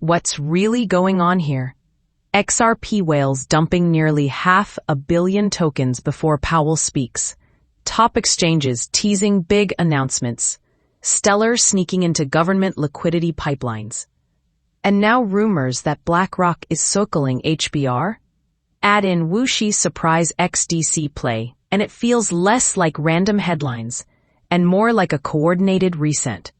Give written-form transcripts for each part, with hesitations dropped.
What's really going on here? XRP whales dumping nearly 500 million tokens before Powell speaks. Top exchanges teasing big announcements. Stellar sneaking into government liquidity pipelines. And now rumors that BlackRock is circling HBR? Add in whooshy surprise XDC play, and it feels less like random headlines and more like a coordinated reset.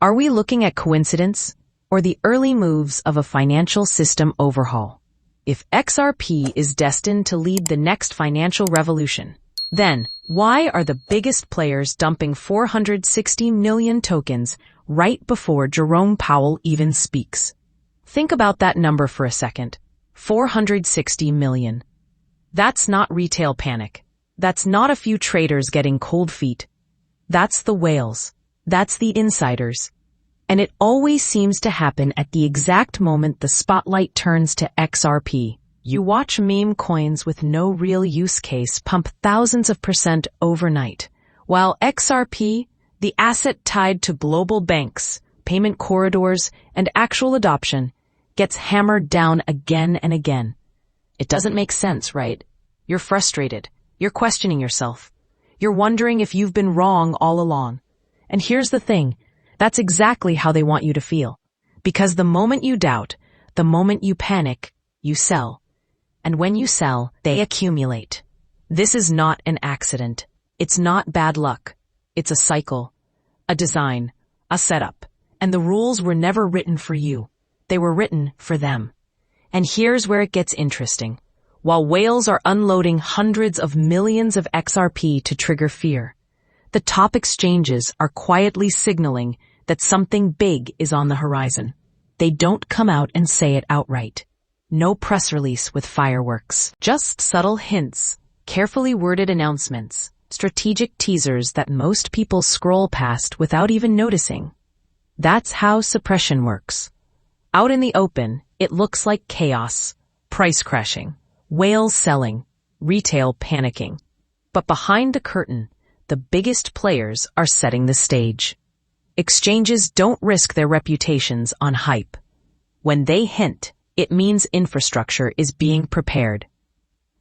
Are we looking at coincidence or the early moves of a financial system overhaul? If XRP is destined to lead the next financial revolution, then why are the biggest players dumping 460 million tokens right before Jerome Powell even speaks? Think about that number for a second. 460 million. That's not retail panic. That's not a few traders getting cold feet. That's the whales. That's the insiders. And it always seems to happen at the exact moment the spotlight turns to XRP. You watch meme coins with no real use case pump thousands of % overnight, while XRP, the asset tied to global banks, payment corridors, and actual adoption, gets hammered down again and again. It doesn't make sense, right? You're frustrated. You're questioning yourself. You're wondering if you've been wrong all along. And here's the thing. That's exactly how they want you to feel. Because the moment you doubt, the moment you panic, you sell. And when you sell, they accumulate. This is not an accident. It's not bad luck. It's a cycle, a design, a setup. And the rules were never written for you. They were written for them. And here's where it gets interesting. While whales are unloading hundreds of millions of XRP to trigger fear, the top exchanges are quietly signaling that something big is on the horizon. They don't come out and say it outright. No press release with fireworks. Just subtle hints, carefully worded announcements, strategic teasers that most people scroll past without even noticing. That's how suppression works. Out in the open, it looks like chaos, price crashing, whales selling, retail panicking. But behind the curtain, the biggest players are setting the stage. Exchanges don't risk their reputations on hype. When they hint, it means infrastructure is being prepared.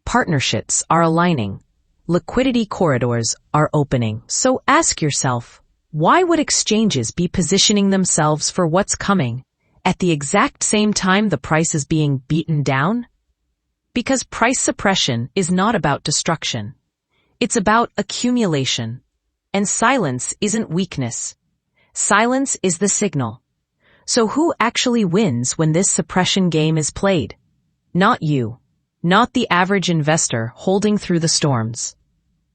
Partnerships are aligning. Liquidity corridors are opening. So ask yourself, why would exchanges be positioning themselves for what's coming at the exact same time the price is being beaten down? Because price suppression is not about destruction. It's about accumulation. And silence isn't weakness. Silence is the signal. So who actually wins when this suppression game is played? Not you. Not the average investor holding through the storms.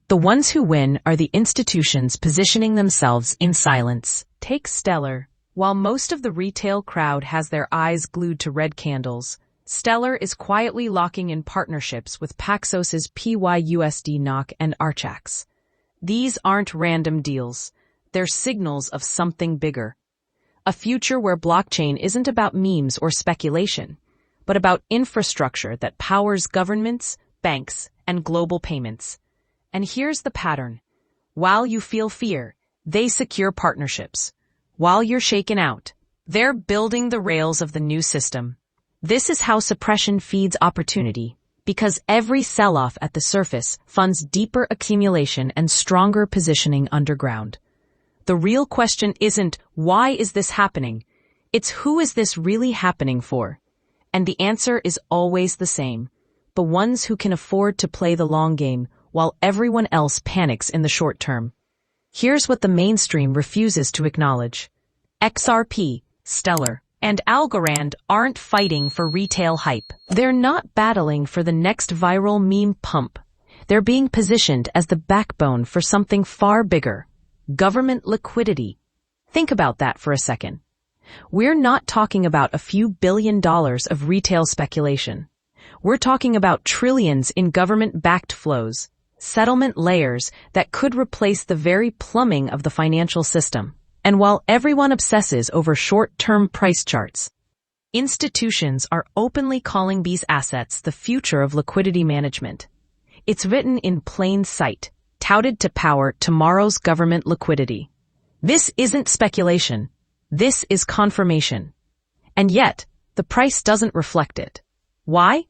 The ones who win are the institutions positioning themselves in silence. Take Stellar. While most of the retail crowd has their eyes glued to red candles, Stellar is quietly locking in partnerships with Paxos's PYUSD NOC and Archax. These aren't random deals. They're signals of something bigger. A future where blockchain isn't about memes or speculation, but about infrastructure that powers governments, banks, and global payments. And here's the pattern. While you feel fear, they secure partnerships. While you're shaken out, they're building the rails of the new system. This is how suppression feeds opportunity, because every sell-off at the surface funds deeper accumulation and stronger positioning underground. The real question isn't, why is this happening? It's who is this really happening for? And the answer is always the same. The ones who can afford to play the long game while everyone else panics in the short term. Here's what the mainstream refuses to acknowledge. XRP, Stellar, and Algorand aren't fighting for retail hype. They're not battling for the next viral meme pump. They're being positioned as the backbone for something far bigger. Government liquidity. Think about that for a second. We're not talking about a few $1 billion of retail speculation. We're talking about trillions in government-backed flows, settlement layers that could replace the very plumbing of the financial system. And while everyone obsesses over short-term price charts, institutions are openly calling these assets the future of liquidity management. It's written in plain sight, touted to power tomorrow's government liquidity. This isn't speculation. This is confirmation. And yet, the price doesn't reflect it. Why?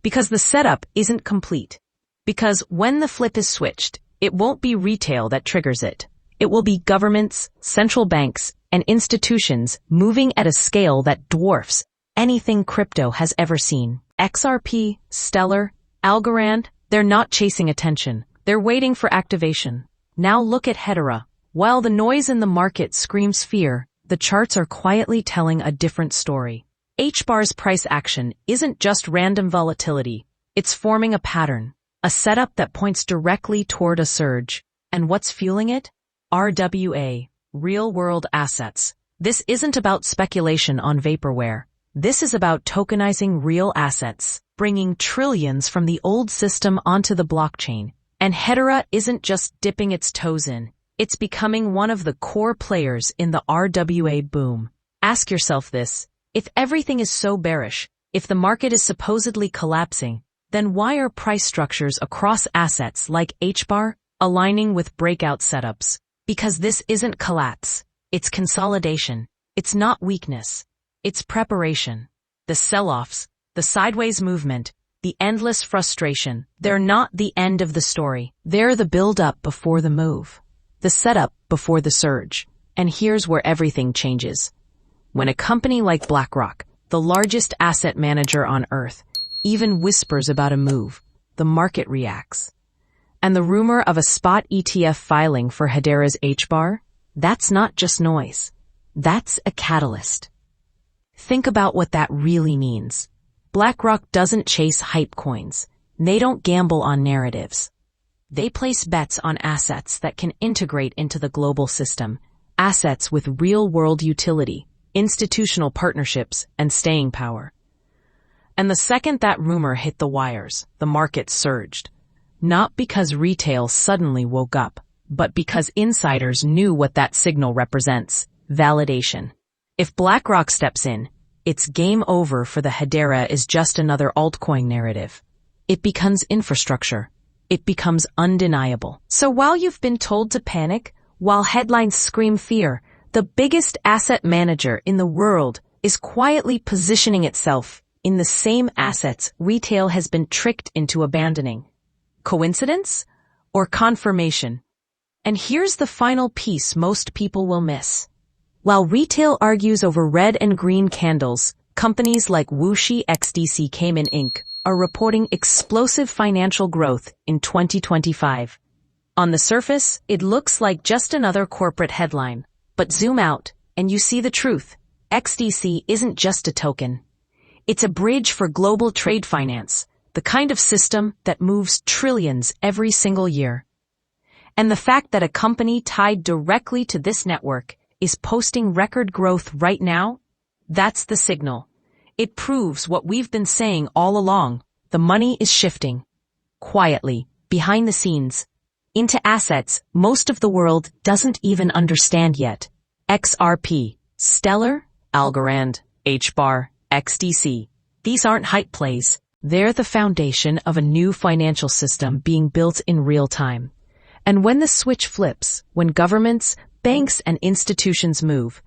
Because the setup isn't complete. Because when the flip is switched, it won't be retail that triggers it. It will be governments, central banks, and institutions moving at a scale that dwarfs anything crypto has ever seen. XRP, Stellar, Algorand, they're not chasing attention. They're waiting for activation. Now look at Hedera. While the noise in the market screams fear, the charts are quietly telling a different story. HBAR's price action isn't just random volatility. It's forming a pattern, a setup that points directly toward a surge. And what's fueling it? RWA, real-world assets. This isn't about speculation on vaporware. This is about tokenizing real assets, bringing trillions from the old system onto the blockchain. And Hedera isn't just dipping its toes in. It's becoming one of the core players in the RWA boom. Ask yourself this. If everything is so bearish, if the market is supposedly collapsing, then why are price structures across assets like HBAR aligning with breakout setups? Because this isn't collapse. It's consolidation. It's not weakness. It's preparation. The sell-offs, the sideways movement, the endless frustration, they're not the end of the story. They're the build-up before the move. The setup before the surge. And here's where everything changes. When a company like BlackRock, the largest asset manager on earth, even whispers about a move, the market reacts. And the rumor of a spot ETF filing for Hedera's HBAR, that's not just noise. That's a catalyst. Think about what that really means. BlackRock doesn't chase hype coins. They don't gamble on narratives. They place bets on assets that can integrate into the global system, assets with real-world utility, institutional partnerships, and staying power. And the second that rumor hit the wires, the market surged. Not because retail suddenly woke up, but because insiders knew what that signal represents: validation. If BlackRock steps in, it's game over for the Hedera is just another altcoin narrative. It becomes infrastructure. It becomes undeniable. So while you've been told to panic, while headlines scream fear, the biggest asset manager in the world is quietly positioning itself in the same assets retail has been tricked into abandoning. Coincidence? Or confirmation? And here's the final piece most people will miss. While retail argues over red and green candles, companies like Wuxi XDC Cayman Inc. are reporting explosive financial growth in 2025. On the surface, it looks like just another corporate headline. But zoom out, and you see the truth. XDC isn't just a token. It's a bridge for global trade finance, the kind of system that moves trillions every single year. And the fact that a company tied directly to this network is posting record growth right now, that's the signal. It proves what we've been saying all along. The money is shifting. Quietly, behind the scenes, into assets most of the world doesn't even understand yet. XRP, Stellar, Algorand, HBAR, XDC. These aren't hype plays. They're the foundation of a new financial system being built in real time. And when the switch flips, when governments, banks, and institutions move,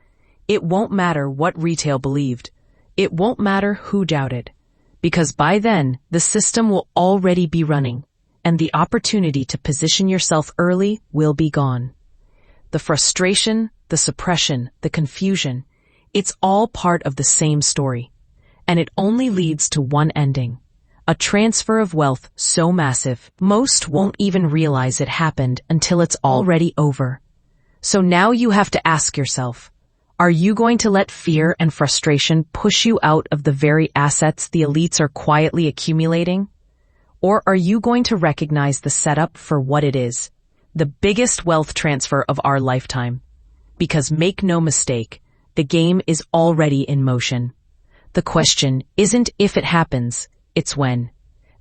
it won't matter what retail believed. It won't matter who doubted. Because by then, the system will already be running, and the opportunity to position yourself early will be gone. The frustration, the suppression, the confusion, it's all part of the same story. And it only leads to one ending. A transfer of wealth so massive, most won't even realize it happened until it's already over. So now you have to ask yourself, are you going to let fear and frustration push you out of the very assets the elites are quietly accumulating? Or are you going to recognize the setup for what it is? The biggest wealth transfer of our lifetime. Because make no mistake, the game is already in motion. The question isn't if it happens, it's when.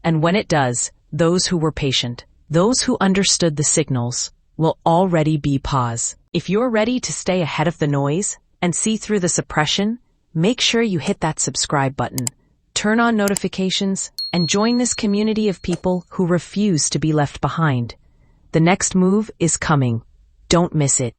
And when it does, those who were patient, those who understood the signals, will already be pause. If you're ready to stay ahead of the noise and see through the suppression, make sure you hit that subscribe button, turn on notifications, and join this community of people who refuse to be left behind. The next move is coming. Don't miss it.